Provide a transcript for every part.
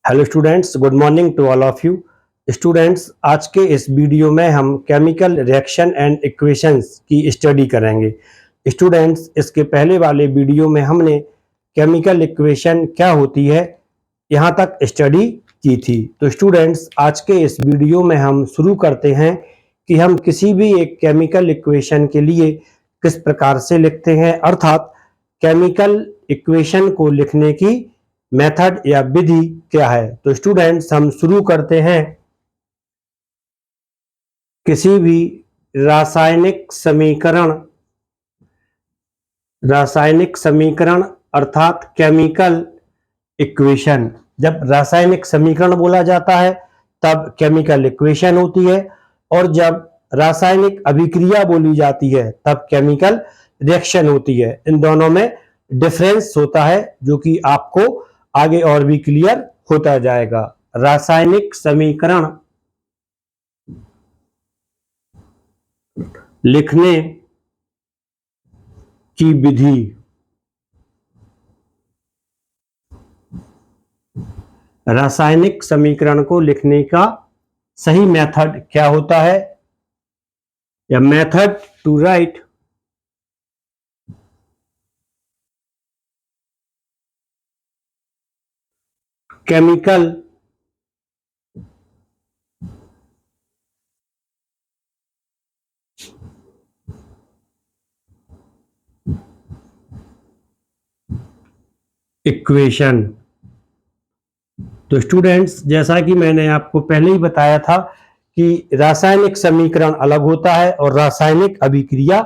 Hello students, good morning to all of you. Students, आज के इस वीडियो में हम केमिकल रिएक्शन एंड इक्वेशंस की स्टडी करेंगे। स्टूडेंट्स, इसके पहले वाले वीडियो में हमने केमिकल इक्वेशन क्या होती है यहाँ तक स्टडी की थी। तो स्टूडेंट्स, आज के इस वीडियो में हम शुरू करते हैं कि हम किसी भी एक केमिकल इक्वेशन के लिए किस प्रकार से लिखते हैं, अर्थात केमिकल इक्वेशन को लिखने की मेथड या विधि क्या है। तो स्टूडेंट्स, हम शुरू करते हैं किसी भी रासायनिक समीकरण अर्थात केमिकल इक्वेशन। जब रासायनिक समीकरण बोला जाता है तब केमिकल इक्वेशन होती है, और जब रासायनिक अभिक्रिया बोली जाती है तब केमिकल रिएक्शन होती है। इन दोनों में डिफरेंस होता है जो कि आपको आगे और भी क्लियर होता जाएगा। रासायनिक समीकरण लिखने की विधि। रासायनिक समीकरण को लिखने का सही मेथड क्या होता है, या method to write chemical equation. तो स्टूडेंट्स, जैसा कि मैंने आपको पहले ही बताया था कि रासायनिक समीकरण अलग होता है और रासायनिक अभिक्रिया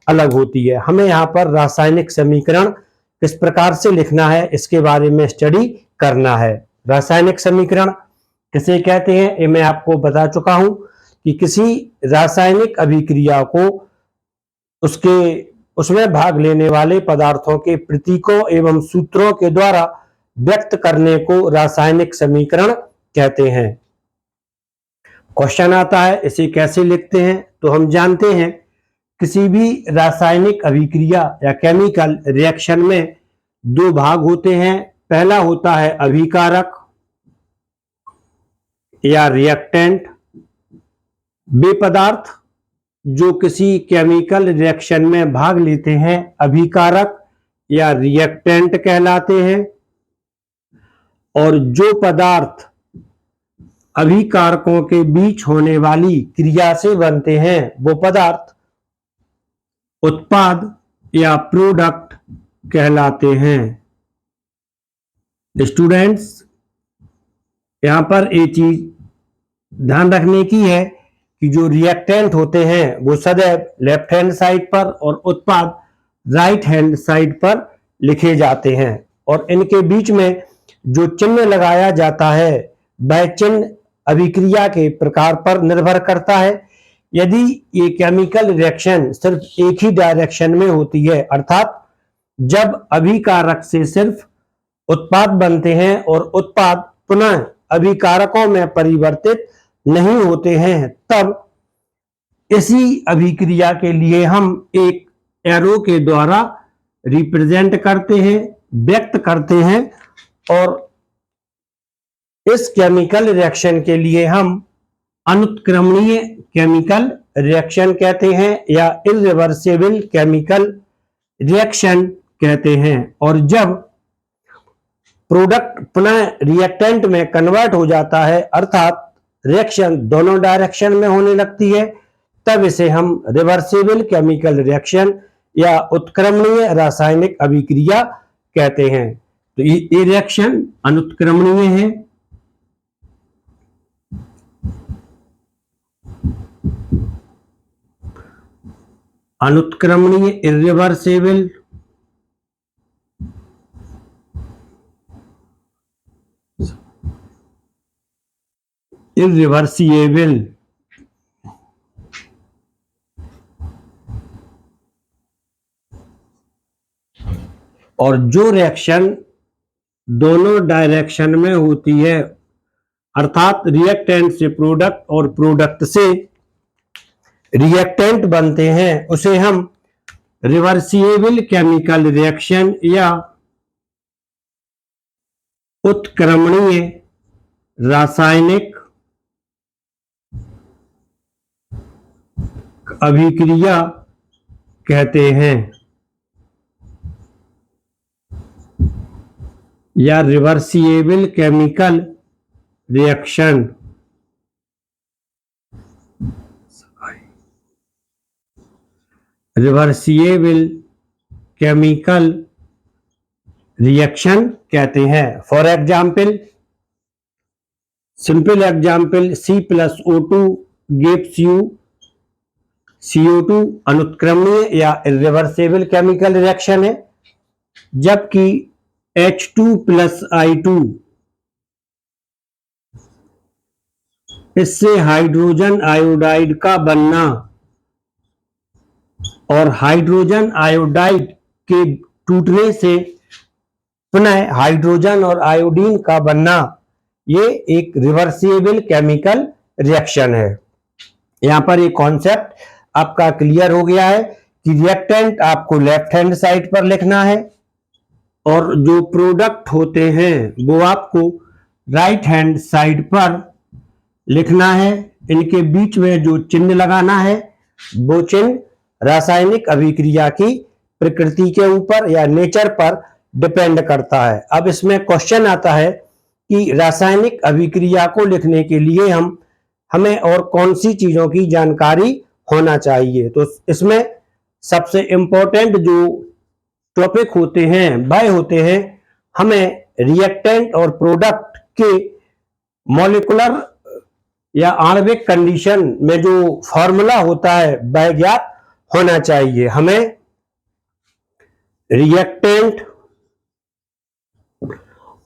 अलग होती है। हमें यहाँ पर रासायनिक समीकरण किस प्रकार से लिखना है इसके बारे में स्टडी करना है। रासायनिक समीकरण किसे कहते हैं ये मैं आपको बता चुका हूं कि किसी रासायनिक अभिक्रिया को उसमें भाग लेने वाले पदार्थों के प्रतीकों एवं सूत्रों के द्वारा व्यक्त करने को रासायनिक समीकरण कहते हैं। क्वेश्चन आता है इसे कैसे लिखते हैं। तो हम जानते हैं किसी भी रासायनिक अभिक्रिया या केमिकल रिएक्शन में दो भाग होते हैं। पहला होता है अभिकारक या रिएक्टेंट। वे पदार्थ जो किसी केमिकल रिएक्शन में भाग लेते हैं अभिकारक या रिएक्टेंट कहलाते हैं, और जो पदार्थ अभिकारकों के बीच होने वाली क्रिया से बनते हैं वो पदार्थ उत्पाद या प्रोडक्ट कहलाते हैं। स्टूडेंट्स, यहां पर एक चीज ध्यान रखने की है कि जो रिएक्टेंट होते हैं वो सदैव लेफ्ट हैंड साइड पर और उत्पाद राइट हैंड साइड पर लिखे जाते हैं, और इनके बीच में जो चिन्ह लगाया जाता है वह चिन्ह अभिक्रिया के प्रकार पर निर्भर करता है। यदि ये केमिकल रिएक्शन सिर्फ एक ही डायरेक्शन में होती है, अर्थात जब अभिकारक से सिर्फ उत्पाद बनते हैं और उत्पाद पुनः अभिकारकों में परिवर्तित नहीं होते हैं, तब इसी अभिक्रिया के लिए हम एक एरो के द्वारा रिप्रेजेंट करते हैं, व्यक्त करते हैं, और इस केमिकल रिएक्शन के लिए हम अनुत्क्रमणीय केमिकल रिएक्शन कहते हैं या इरिवर्सिबल केमिकल रिएक्शन कहते हैं। और जब प्रोडक्ट पुनः रिएक्टेंट में कन्वर्ट हो जाता है, अर्थात रिएक्शन दोनों डायरेक्शन में होने लगती है, तब इसे हम रिवर्सिबल केमिकल रिएक्शन या उत्क्रमणीय रासायनिक अभिक्रिया कहते हैं। तो ये रिएक्शन अनुत्क्रमणीय है। अनुत्क्रमणीय इरिवर्सिबल, इरिवर्सिबल। और जो रिएक्शन दोनों डायरेक्शन में होती है, अर्थात रिएक्टेंट से प्रोडक्ट और प्रोडक्ट से रिएक्टेंट बनते हैं, उसे हम रिवर्सिबल केमिकल रिएक्शन या उत्क्रमणीय रासायनिक अभिक्रिया कहते हैं, या reversible chemical reaction. Reversible chemical reaction कहते हैं। For example, simple example, C+O2 gives you CO2 अनुत्क्रमणीय या रिवर्सिबल केमिकल रिएक्शन है, जबकि H2+I2 इससे हाइड्रोजन आयोडाइड का बनना और हाइड्रोजन आयोडाइड के टूटने से पुनः हाइड्रोजन और आयोडीन का बनना, ये एक रिवर्सिबल केमिकल रिएक्शन है। यहां पर ये कॉन्सेप्ट आपका क्लियर हो गया है कि रिएक्टेंट आपको लेफ्ट हैंड साइड पर लिखना है और जो प्रोडक्ट होते हैं वो आपको राइट हैंड साइड पर लिखना है। इनके बीच में जो चिन्ह लगाना है वो चिन्ह रासायनिक अभिक्रिया की प्रकृति के ऊपर या नेचर पर डिपेंड करता है। अब इसमें क्वेश्चन आता है कि रासायनिक अभिक्रिया को लिखने के लिए हमें और कौन सी चीजों की जानकारी होना चाहिए। तो इसमें सबसे इंपॉर्टेंट जो टॉपिक होते हैं वह होते हैं, हमें रिएक्टेंट और प्रोडक्ट के मॉलिक्यूलर या आणविक कंडीशन में जो फॉर्मूला होता है वह ज्ञात होना चाहिए। हमें रिएक्टेंट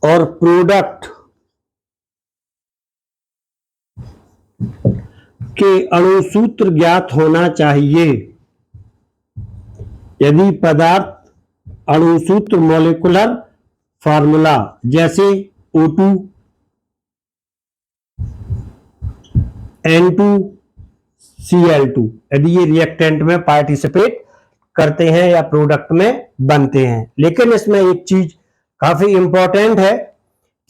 और प्रोडक्ट के अणुसूत्र ज्ञात होना चाहिए। यदि पदार्थ अणुसूत्र मॉलिक्यूलर फार्मूला जैसे O2, N2Cl2, यदि ये रिएक्टेंट में पार्टिसिपेट करते हैं या प्रोडक्ट में बनते हैं। लेकिन इसमें एक चीज काफी इंपॉर्टेंट है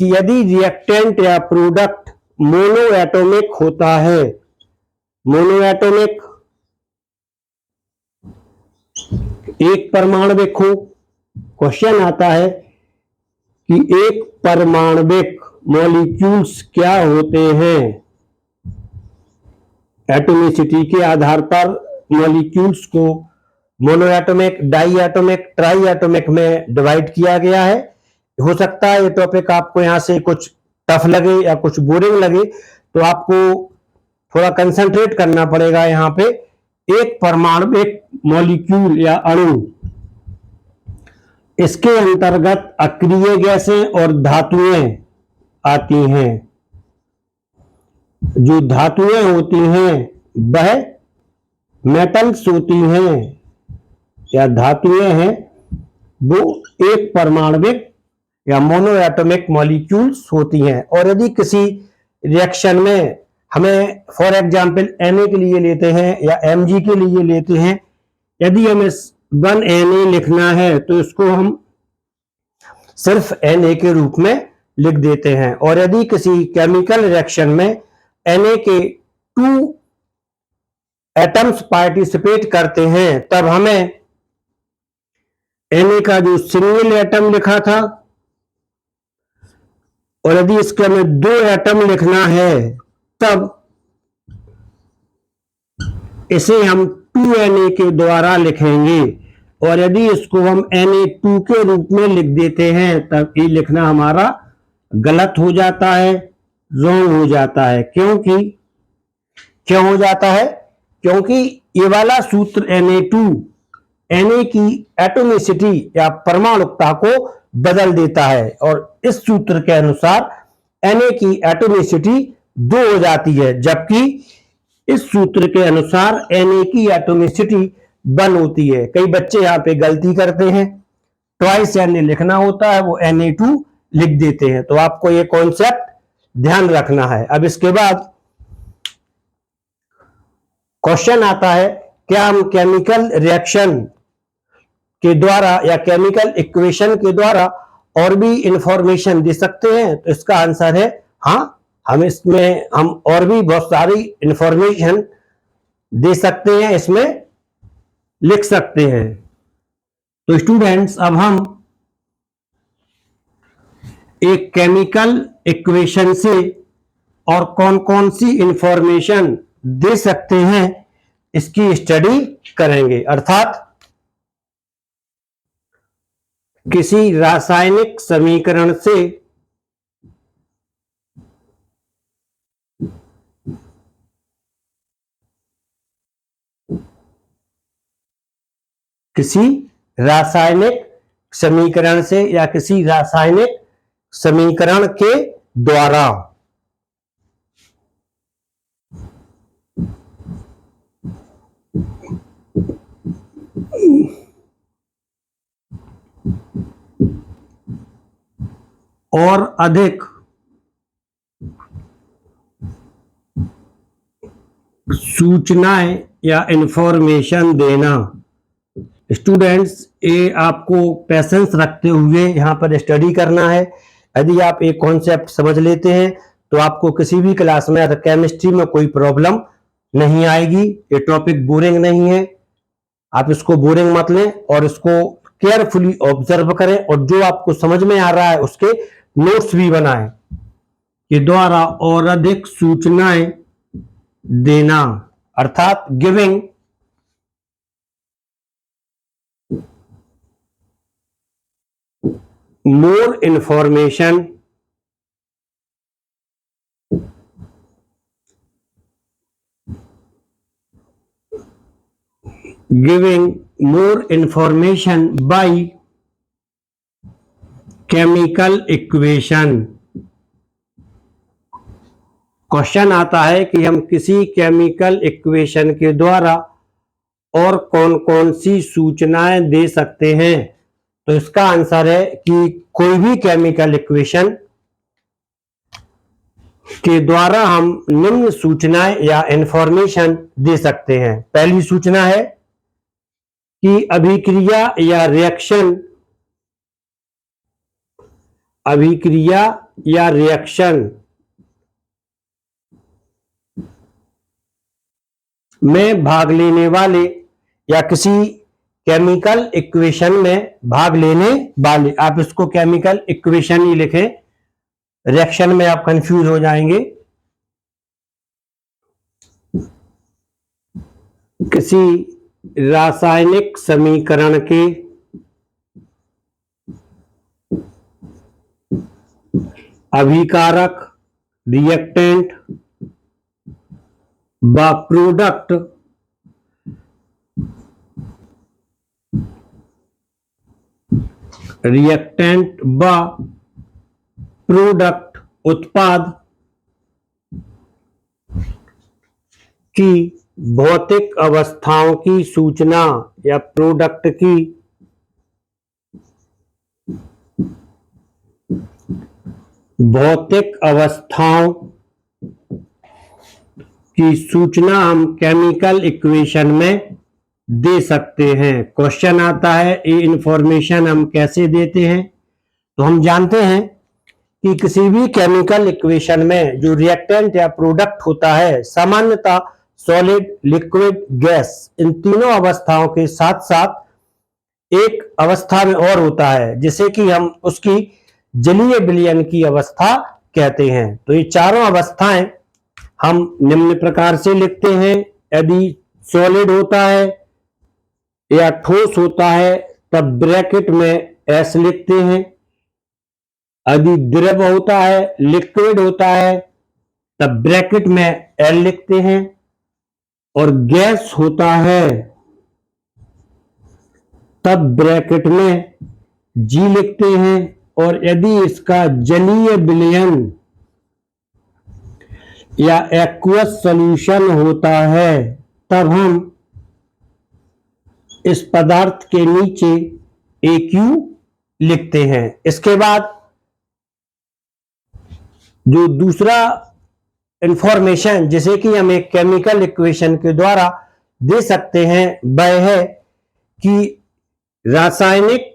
कि यदि रिएक्टेंट या प्रोडक्ट मोनोएटॉमिक होता है, मोनोएटॉमिक एक परमाणविक हो, क्वेश्चन आता है कि एक परमाणविक मॉलिक्यूल्स क्या होते हैं। एटॉमिसिटी के आधार पर मॉलिक्यूल्स को मोनोएटॉमिक, डाईएटॉमिक, ट्राईएटॉमिक में डिवाइड किया गया है। हो सकता है ये टॉपिक आपको यहां से कुछ टफ लगे या कुछ बोरिंग लगे, तो आपको थोड़ा कंसंट्रेट करना पड़ेगा। यहाँ पे एक परमाणविक मॉलिक्यूल या अणु, इसके अंतर्गत अक्रिय गैसें और धातुएं आती हैं। जो धातुएं होती हैं वह मेटल्स होती हैं या धातुएं हैं, वो एक परमाणविक या मोनोएटॉमिक मॉलिक्यूल्स होती हैं। और यदि किसी रिएक्शन में हमें फॉर एग्जांपल Na के लिए लेते हैं या Mg के लिए लेते हैं, यदि हमें 1Na लिखना है तो इसको हम सिर्फ Na के रूप में लिख देते हैं। और यदि किसी केमिकल रिएक्शन में Na के 2 एटम्स पार्टिसिपेट करते हैं, तब हमें Na का जो सिंगल एटम लिखा था और यदि इसके हमें 2 एटम लिखना है तब इसे हम 2Na के द्वारा लिखेंगे। और यदि इसको हम Na2 के रूप में लिख देते हैं तब ये लिखना हमारा गलत हो जाता है, रॉन्ग हो जाता है। क्यों हो जाता है? क्योंकि ये वाला सूत्र Na2 Na की एटॉमिसिटी या परमाणुकता को बदल देता है और इस सूत्र के अनुसार Na की एटॉमिसिटी 2 हो जाती है, जबकि इस सूत्र के अनुसार Na की एटॉमिसिटी 1 होती है। कई बच्चे यहाँ पे गलती करते हैं, ट्वाइस Na लिखना होता है, वो Na2 लिख देते हैं। तो आपको ये कॉन्सेप्ट ध्यान रखना है। अब इसके बाद क्वेश्चन आता है, क्या हम केमिकल रिएक्शन के द्वारा या केमिकल इक्वेशन के द्वारा और भी इंफॉर्मेशन दे सकते हैं? तो इसका आंसर है हाँ, हम इसमें हम और भी बहुत सारी इंफॉर्मेशन दे सकते हैं, इसमें लिख सकते हैं। तो स्टूडेंट्स, अब हम एक केमिकल इक्वेशन से और कौन कौन सी इंफॉर्मेशन दे सकते हैं इसकी स्टडी करेंगे। अर्थात किसी रासायनिक समीकरण से किसी रासायनिक समीकरण से या किसी रासायनिक समीकरण के द्वारा और अधिक सूचनाएं या इंफॉर्मेशन देना। स्टूडेंट्स, ये आपको पेशेंस रखते हुए यहाँ पर स्टडी करना है। यदि आप एक कॉन्सेप्ट समझ लेते हैं तो आपको किसी भी क्लास में अगर केमिस्ट्री में कोई प्रॉब्लम नहीं आएगी। ये टॉपिक बोरिंग नहीं है, आप इसको बोरिंग मत लें और इसको केयरफुली ऑब्जर्व करें और जो आपको समझ में आ रहा है उसके नोट्स भी बनाएं के द्वारा और अधिक सूचनाएं देना। अर्थात giving more information by chemical equation। Question आता है कि हम किसी केमिकल इक्वेशन के द्वारा और कौन कौन सी सूचनाएं दे सकते हैं। तो इसका आंसर है कि कोई भी केमिकल इक्वेशन के द्वारा हम निम्न सूचनाएं या इंफॉर्मेशन दे सकते हैं। पहली सूचना है कि अभिक्रिया या रिएक्शन में भाग लेने वाले या किसी केमिकल इक्वेशन में भाग लेने वाले, आप इसको केमिकल इक्वेशन ही लिखें, रिएक्शन में आप कंफ्यूज हो जाएंगे। किसी रासायनिक समीकरण के अभिकारक रिएक्टेंट व प्रोडक्ट उत्पाद की भौतिक अवस्थाओं की सूचना या प्रोडक्ट की भौतिक अवस्थाओं की सूचना हम केमिकल इक्वेशन में दे सकते हैं। क्वेश्चन आता है ये इंफॉर्मेशन हम कैसे देते हैं। तो हम जानते हैं कि किसी भी केमिकल इक्वेशन में जो रिएक्टेंट या प्रोडक्ट होता है, सामान्यतः सॉलिड, लिक्विड, गैस, इन तीनों अवस्थाओं के साथ साथ एक अवस्था में और होता है जिसे कि हम उसकी जलीय विलयन की अवस्था कहते हैं। तो ये चारों अवस्थाएं हम निम्न प्रकार से लिखते हैं। यदि सॉलिड होता है या ठोस होता है तब ब्रैकेट में एस लिखते हैं। यदि द्रव होता है, लिक्विड होता है, तब ब्रैकेट में एल लिखते हैं। और गैस होता है तब ब्रैकेट में जी लिखते हैं। और यदि इसका जलीय विलयन या एक्वस सॉल्यूशन होता है तब हम इस पदार्थ के नीचे AQ लिखते हैं। इसके बाद जो दूसरा इंफॉर्मेशन जिसे कि हम एक केमिकल इक्वेशन के द्वारा दे सकते हैं वह है कि रासायनिक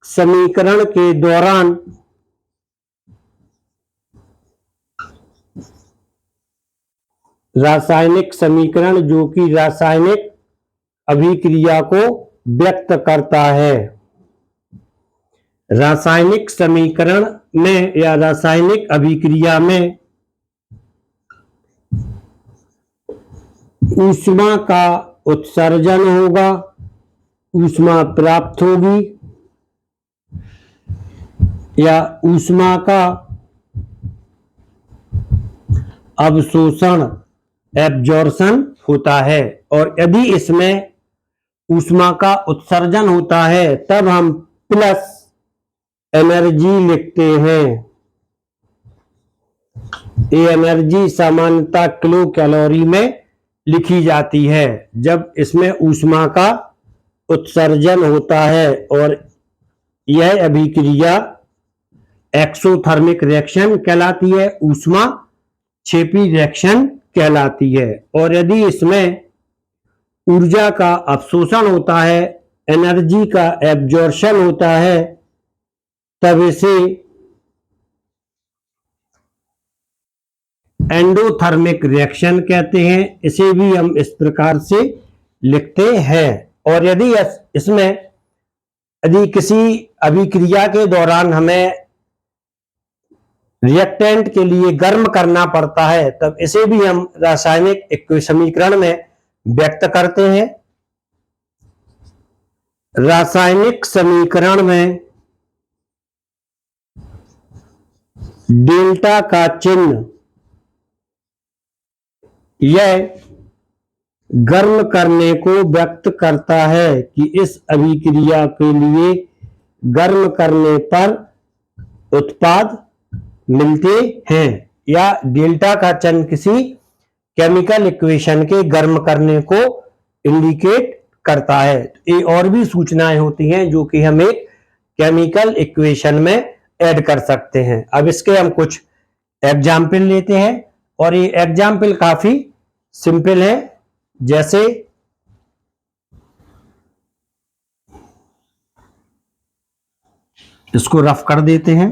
समीकरण के दौरान रासायनिक समीकरण जो कि रासायनिक अभिक्रिया को व्यक्त करता है। रासायनिक समीकरण में या रासायनिक अभिक्रिया में ऊष्मा का उत्सर्जन होगा, ऊष्मा प्राप्त होगी या ऊष्मा का अवशोषण एब्जॉर्प्शन होता है। और यदि इसमें ऊष्मा का उत्सर्जन होता है तब हम प्लस एनर्जी लिखते हैं। ये एनर्जी सामान्यतः किलो कैलोरी में लिखी जाती है जब इसमें ऊष्मा का उत्सर्जन होता है। और यह अभिक्रिया एक्सोथर्मिक रिएक्शन कहलाती है, ऊष्मा क्षेपी रिएक्शन कहलाती है। और यदि इसमें ऊर्जा का अवशोषण होता है, एनर्जी का एब्जॉर्प्शन होता है, तब इसे एंडोथर्मिक रिएक्शन कहते हैं। इसे भी हम इस प्रकार से लिखते हैं। और यदि इसमें यदि किसी अभिक्रिया के दौरान हमें रिएक्टेंट के लिए गर्म करना पड़ता है तब इसे भी हम रासायनिक समीकरण में व्यक्त करते हैं। रासायनिक समीकरण में डेल्टा का चिन्ह यह गर्म करने को व्यक्त करता है कि इस अभिक्रिया के लिए गर्म करने पर उत्पाद मिलते हैं, या डेल्टा का चिन्ह किसी केमिकल इक्वेशन के गर्म करने को इंडिकेट करता है। ये और भी सूचनाएं होती हैं जो कि हम एक केमिकल इक्वेशन में ऐड कर सकते हैं। अब इसके हम कुछ एग्जाम्पल लेते हैं और ये एग्जाम्पल काफी सिंपल है। जैसे इसको रफ कर देते हैं।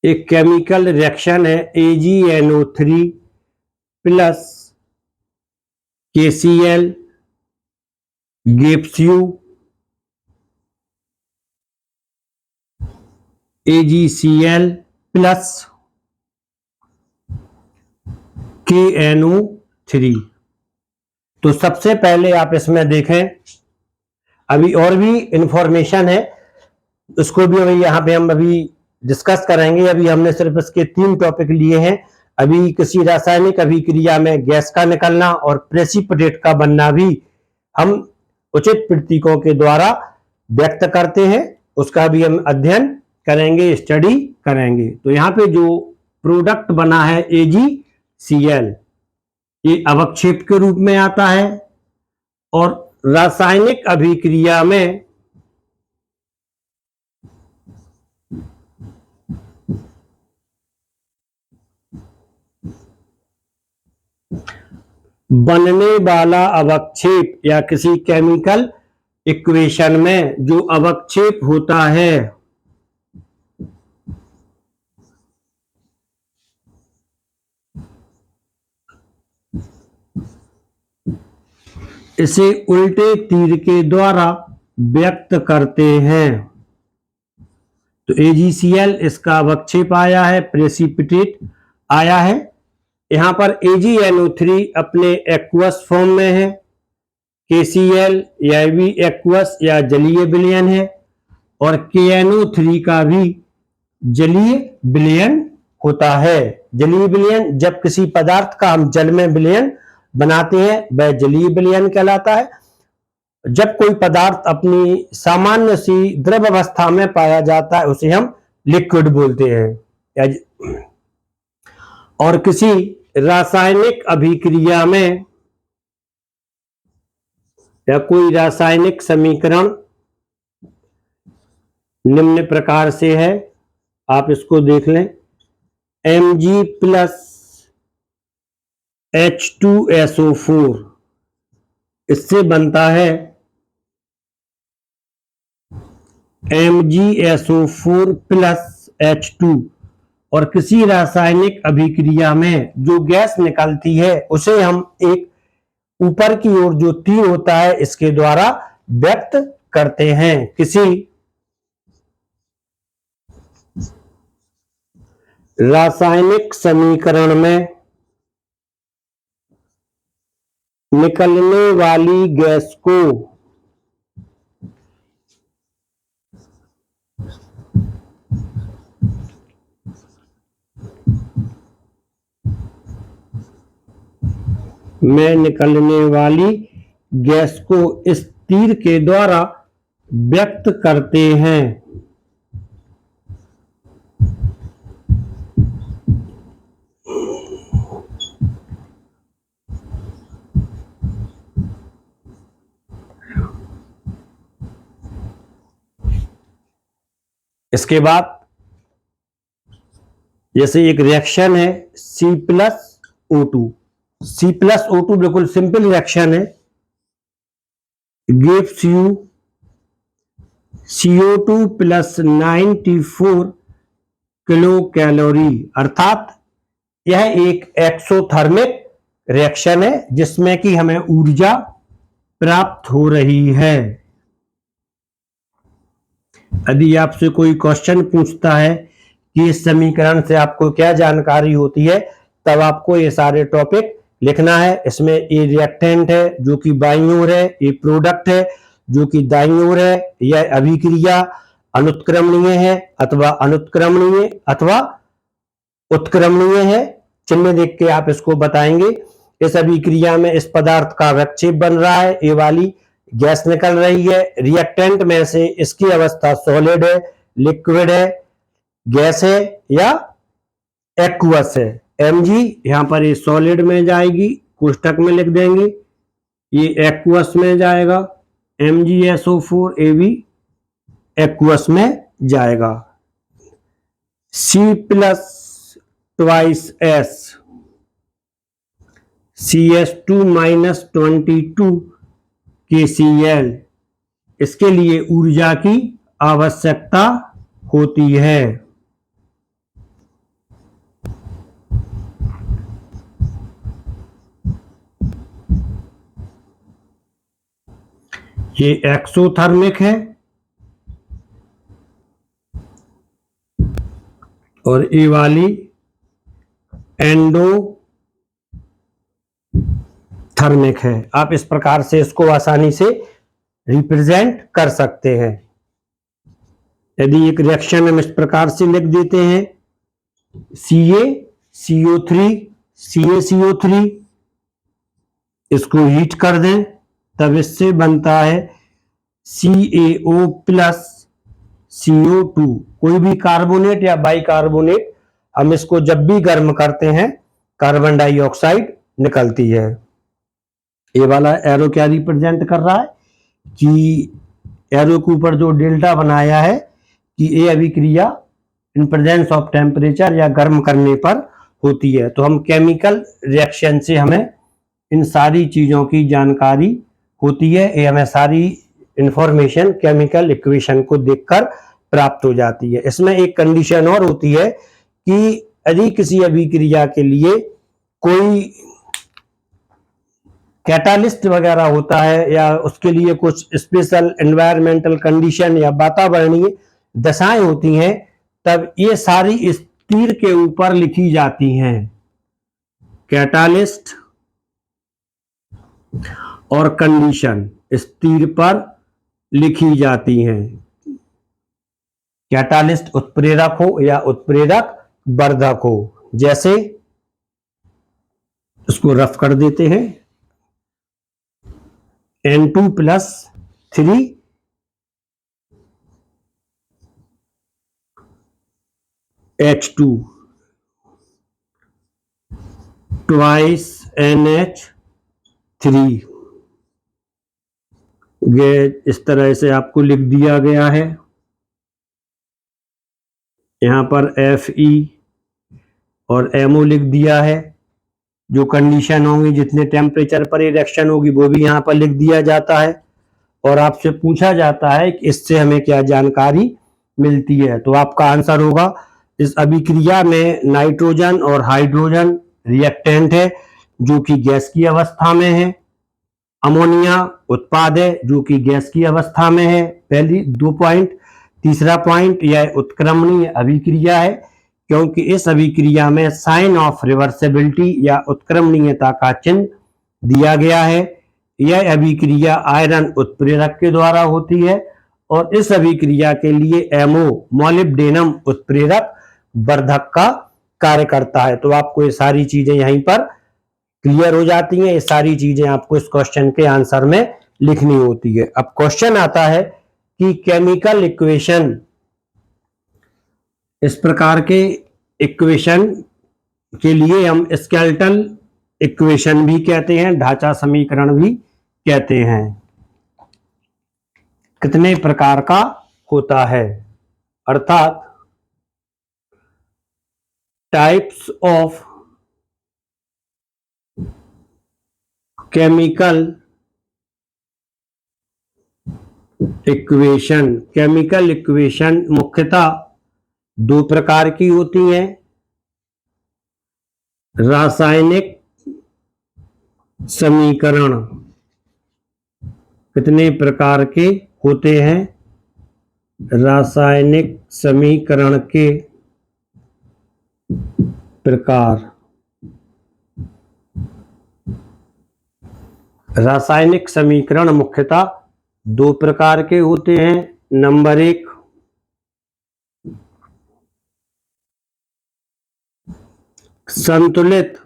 एक केमिकल रिएक्शन है AgNO3 plus KCl gives you AgCl plus KNO3। तो सबसे पहले आप इसमें देखें, अभी और भी इंफॉर्मेशन है, उसको भी अभी यहाँ पे हम अभी डिस्कस करेंगे। अभी हमने सिर्फ इसके 3 टॉपिक लिए हैं। अभी किसी रासायनिक अभिक्रिया में गैस का निकलना और प्रेसिपिटेट का बनना भी हम उचित प्रतीकों के द्वारा व्यक्त करते हैं, उसका भी हम अध्ययन करेंगे, स्टडी करेंगे। तो यहाँ पे जो प्रोडक्ट बना है AgCl, ये अवक्षेप के रूप में आता है और रासायनिक अभिक्रिया में बनने वाला अवक्षेप या किसी केमिकल इक्वेशन में जो अवक्षेप होता है इसे उल्टे तीर के द्वारा व्यक्त करते हैं। तो AgCl इसका अवक्षेप आया है, प्रेसिपिटेट आया है। यहां पर AgNO3 अपने एक्वस फॉर्म में है, KCl यह भी एक्वस या जलीय विलयन है और KNO3 का भी जलीय विलयन होता है। जलीय विलयन जब किसी पदार्थ का हम जल में विलयन बनाते हैं वह जलीय विलयन कहलाता है। जब कोई पदार्थ अपनी सामान्य सी द्रव अवस्था में पाया जाता है उसे हम लिक्विड बोलते हैं। और किसी रासायनिक अभिक्रिया में या कोई रासायनिक समीकरण निम्न प्रकार से है, आप इसको देख लें। Mg प्लस H2SO4, इससे बनता है MgSO4 प्लस H2। और किसी रासायनिक अभिक्रिया में जो गैस निकलती है उसे हम एक ऊपर की ओर जो तीर होता है इसके द्वारा व्यक्त करते हैं। किसी रासायनिक समीकरण में निकलने वाली गैस को इस तीर के द्वारा व्यक्त करते हैं। इसके बाद जैसे एक रिएक्शन है C+O2, C+O2 बिल्कुल सिंपल रिएक्शन है, gives you CO2 plus 94 kilo calorie, अर्थात यह एक एक्सोथर्मिक रिएक्शन है जिसमें कि हमें ऊर्जा प्राप्त हो रही है। यदि आपसे कोई क्वेश्चन पूछता है कि इस समीकरण से आपको क्या जानकारी होती है, तब आपको ये सारे टॉपिक लिखना है। इसमें ये रिएक्टेंट है जो कि बाईं ओर है, ये प्रोडक्ट है जो कि दाईं ओर है, यह अभिक्रिया अनुत्क्रमणीय है अथवा अनुत्क्रमणीय अथवा उत्क्रमणीय है। चिन्ह देख के आप इसको बताएंगे। इस अभिक्रिया में इस पदार्थ का विक्षेप बन रहा है, ये वाली गैस निकल रही है। रिएक्टेंट में से इसकी अवस्था सॉलिड है, लिक्विड है, गैस है या एक्वस है। Mg यहां पर ये सॉलिड में जाएगी, कोष्टक में लिख देंगे, ये एक्वस में जाएगा, MgSO4 ये भी एक्वस में जाएगा। C plus twice S CS2 minus 22 KCl, इसके लिए ऊर्जा की आवश्यकता होती है। ये एक्सोथर्मिक है और ये वाली एंडोथर्मिक है। आप इस प्रकार से इसको आसानी से रिप्रेजेंट कर सकते हैं। यदि एक रिएक्शन हम इस प्रकार से लिख देते हैं CaCO3 CaCO3, इसको हीट कर दें तब इससे बनता है CaO प्लस CO2। कोई भी कार्बोनेट या बाइकार्बोनेट हम इसको जब भी गर्म करते हैं कार्बन डाइऑक्साइड निकलती है। ये वाला एरो क्या रिप्रेजेंट कर रहा है कि एरो के ऊपर जो डेल्टा बनाया है कि ये अभिक्रिया इन प्रेजेंस ऑफ टेम्परेचर या गर्म करने पर होती है। तो हम केमिकल रिएक्शन से हमें इन सारी चीजों की जानकारी होती है। ये हमें सारी इंफॉर्मेशन केमिकल इक्वेशन को देखकर प्राप्त हो जाती है। इसमें एक कंडीशन और होती है कि यदि किसी अभिक्रिया के लिए कोई कैटालिस्ट वगैरह होता है या उसके लिए कुछ स्पेशल एनवायरमेंटल कंडीशन या वातावरणीय दशाएं होती हैं, तब ये सारी इस तीर के ऊपर लिखी जाती हैं। कैटालिस्ट और कंडीशन इस तीर पर लिखी जाती हैं। कैटालिस्ट उत्प्रेरक हो या उत्प्रेरक वर्धक हो। जैसे इसको रफ कर देते हैं, N2 plus 3 H2 twice NH3, ये इस तरह से आपको लिख दिया गया है। यहां पर Fe और MO लिख दिया है। जो कंडीशन होंगी, जितने टेम्परेचर पर रिएक्शन होगी वो भी यहाँ पर लिख दिया जाता है और आपसे पूछा जाता है कि इससे हमें क्या जानकारी मिलती है। तो आपका आंसर होगा, इस अभिक्रिया में नाइट्रोजन और हाइड्रोजन रिएक्टेंट है जो कि गैस की अवस्था में है। अमोनिया उत्पाद है जो कि गैस की अवस्था में है। पहली 2 पॉइंट। तीसरा पॉइंट, यह उत्क्रमणीय अभिक्रिया है क्योंकि इस अभिक्रिया में साइन ऑफ रिवर्सिबिलिटी या उत्क्रमणीयता का चिन्ह दिया गया है। यह अभिक्रिया आयरन उत्प्रेरक के द्वारा होती है और इस अभिक्रिया के लिए एमओ मोलिब्डेनम उत्प्रेरक वर्धक का कार्य करता है। तो आपको ये सारी चीजें यहीं पर क्लियर हो जाती हैं। ये सारी चीजें आपको इस क्वेश्चन के आंसर में लिखनी होती है। अब क्वेश्चन आता है कि केमिकल इक्वेशन, इस प्रकार के इक्वेशन के लिए हम स्केलेटल इक्वेशन भी कहते हैं, ढांचा समीकरण भी कहते हैं। कितने प्रकार का होता है, अर्थात types of chemical equation. Chemical equation मुख्यतः 2 प्रकार की होती हैं। रासायनिक समीकरण कितने प्रकार के होते हैं? रासायनिक समीकरण के प्रकार। रासायनिक समीकरण मुख्यतः 2 प्रकार के होते हैं। नंबर 1, संतुलित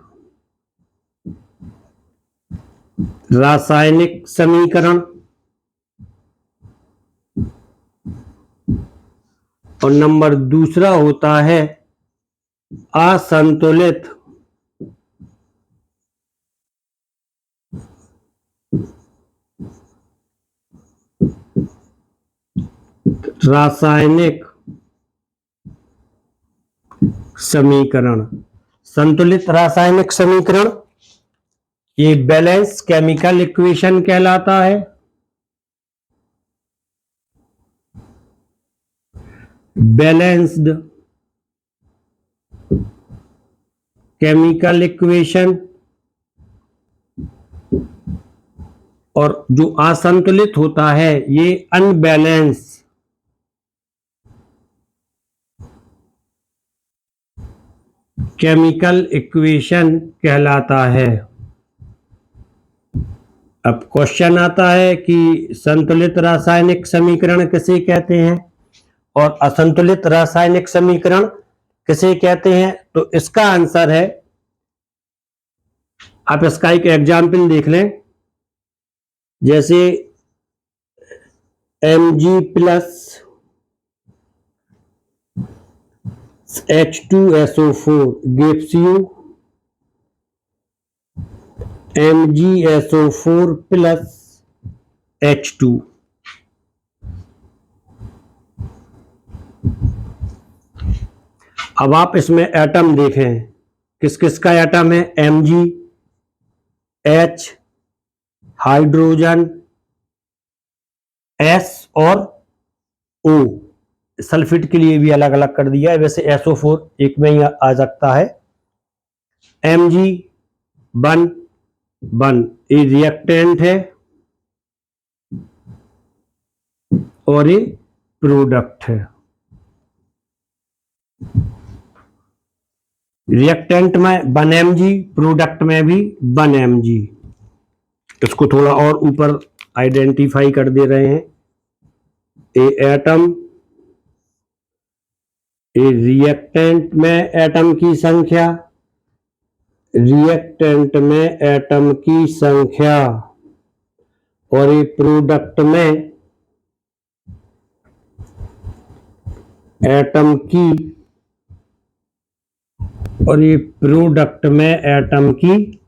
रासायनिक समीकरण और नंबर दूसरा होता है असंतुलित रासायनिक समीकरण। संतुलित रासायनिक समीकरण ये बैलेंस केमिकल इक्वेशन कहलाता है। Balanced chemical equation. और जो असंतुलित होता है ये अनबैलेंस केमिकल इक्वेशन कहलाता है। अब क्वेश्चन आता है कि संतुलित रासायनिक समीकरण किसे कहते हैं और असंतुलित रासायनिक समीकरण किसे कहते हैं? तो इसका आंसर है, आप इसका एक एग्जाम्पल देख लें, जैसे Mg plus H2SO4 gives you MgSO4 plus H2। अब आप इसमें एटम देखें, किस किस का एटम है? Mg, H, हाइड्रोजन, S और O। सल्फेट के लिए भी अलग अलग कर दिया है, वैसे SO4 एक में ही आ सकता है। Mg1 ये रिएक्टेंट है और ये प्रोडक्ट है। रिएक्टेंट में 1 mg, प्रोडक्ट में भी 1 mg। इसको थोड़ा और ऊपर आइडेंटिफाई कर दे रहे हैं। ए एटम, ए रिएक्टेंट में एटम की संख्या, रिएक्टेंट में एटम की संख्या और ये प्रोडक्ट में एटम की, और ये प्रोडक्ट में एटम की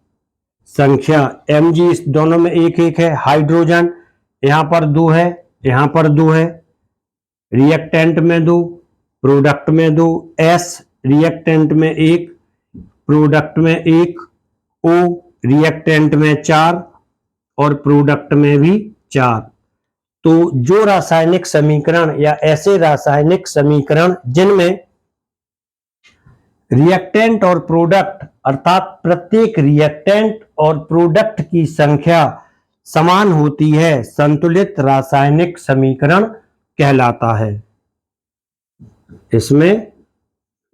संख्या। Mg इस दोनों में एक एक है। हाइड्रोजन यहां पर 2 है, यहां पर 2 है। रिएक्टेंट में 2, प्रोडक्ट में 2। S रिएक्टेंट में 1, प्रोडक्ट में 1। O रिएक्टेंट में 4 और प्रोडक्ट में भी 4। तो जो रासायनिक समीकरण या ऐसे रासायनिक समीकरण जिनमें रिएक्टेंट और प्रोडक्ट अर्थात प्रत्येक रिएक्टेंट और प्रोडक्ट की संख्या समान होती है, संतुलित रासायनिक समीकरण कहलाता है। इसमें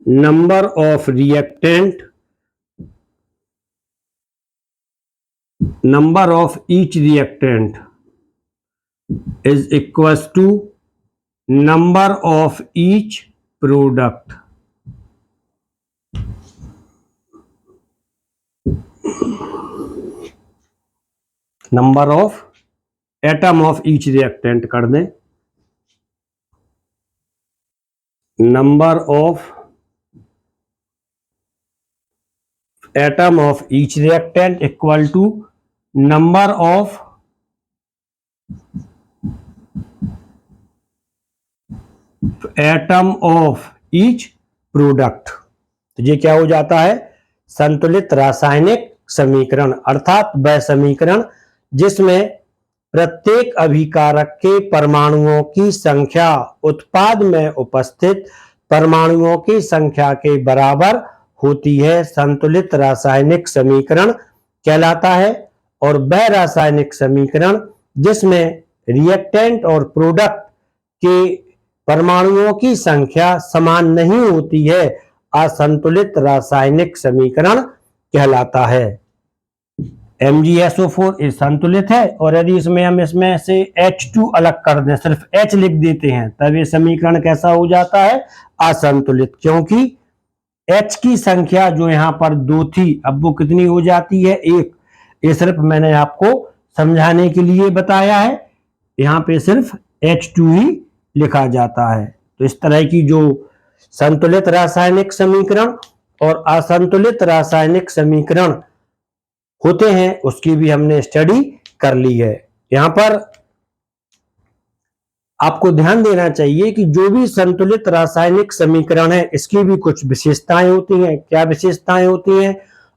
number of reactant, number of each reactant is equals to number of each product. Number of atom of each reactant कर दें, number of atom of each reactant equal to number of atom of each product। तो ये क्या हो जाता है, संतुलित रासायनिक समीकरण अर्थात वह समीकरण जिसमें प्रत्येक अभिकारक के परमाणुओं की संख्या उत्पाद में उपस्थित परमाणुओं की संख्या के बराबर होती है, संतुलित रासायनिक समीकरण कहलाता है। और वह रासायनिक समीकरण जिसमें रिएक्टेंट और प्रोडक्ट के परमाणुओं की संख्या समान नहीं होती है, असंतुलित रासायनिक समीकरण कहलाता है। MgSO4 संतुलित है और यदि इसमें हम इसमें से H2 अलग कर दें, सिर्फ H लिख देते हैं, तब ये समीकरण कैसा हो जाता है, असंतुलित, क्योंकि H की संख्या जो यहाँ पर 2 थी अब वो कितनी हो जाती है, 1। ये सिर्फ मैंने आपको समझाने के लिए बताया है, यहाँ पे सिर्फ H2 ही लिखा जाता है। तो इस तरह की जो संतुलित रासायनिक समीकरण और असंतुलित रासायनिक समीकरण होते हैं उसकी भी हमने स्टडी कर ली है। यहाँ पर आपको ध्यान देना चाहिए कि जो भी संतुलित रासायनिक समीकरण है इसकी भी कुछ विशेषताएं होती हैं। क्या विशेषताएं होती हैं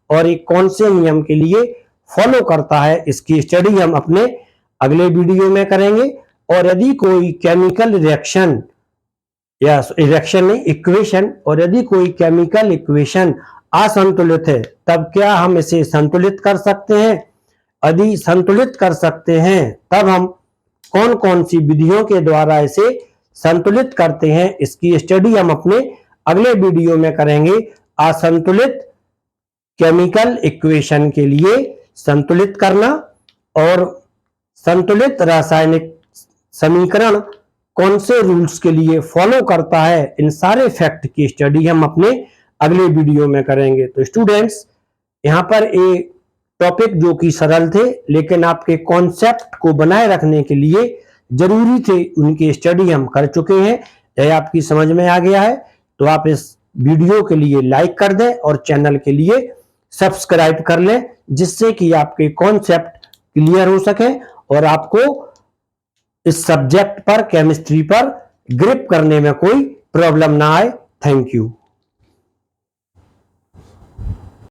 और ये कौन से नियम के लिए फॉलो करता है, इसकी स्टडी हम अपने अगले वीडियो में करेंगे। और यदि कोई केमिकल रिएक्शन या रिएक्शन नहीं इक्वेशन, और यदि कोई केमिकल इक्वेशन असंतुलित है तब क्या हम इसे संतुलित कर सकते हैं, यदि संतुलित कर सकते हैं तब हम कौन कौन सी विधियों के द्वारा इसे संतुलित करते हैं, इसकी स्टडी हम अपने अगले वीडियो में करेंगे। असंतुलित केमिकल इक्वेशन के लिए संतुलित करना और संतुलित रासायनिक समीकरण कौन से रूल्स के लिए फॉलो करता है, इन सारे फैक्ट की स्टडी हम अपने अगले वीडियो में करेंगे। तो स्टूडेंट्स, यहाँ पर एक टॉपिक जो कि सरल थे लेकिन आपके कॉन्सेप्ट को बनाए रखने के लिए जरूरी थे, उनकी स्टडी हम कर चुके हैं। यह आपकी समझ में आ गया है तो आप इस वीडियो के लिए लाइक कर दें और चैनल के लिए सब्सक्राइब कर लें, जिससे कि आपके कॉन्सेप्ट क्लियर हो सके और आपको इस सब्जेक्ट पर, केमिस्ट्री पर ग्रिप करने में कोई प्रॉब्लम ना आए। Thank you.